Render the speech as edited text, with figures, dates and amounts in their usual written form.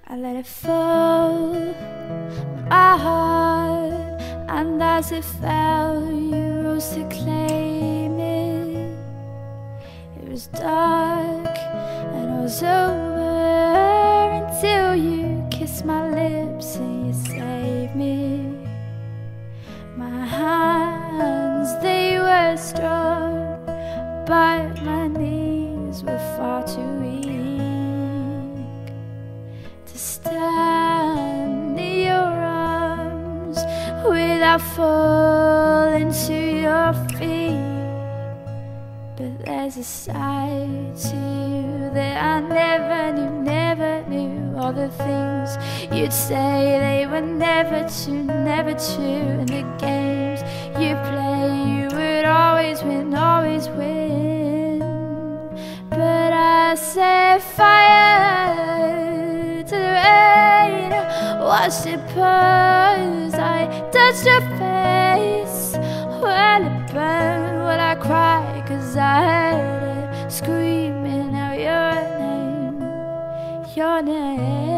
I let it fall, my heart, and as it fell, you rose to claim it. It was dark and I was over until you kissed my lips and you saved me. My hands, they were strong, but my knees were far too weak to stand in your arms without falling to your feet. But there's a side to you that I never knew. All the things you'd say, they were never true. And the games you play, you would always win. But I set fire to the rain, watched it pour as I touched your face. Well, it burned, well, I cried, 'cause I heard it screaming out your name.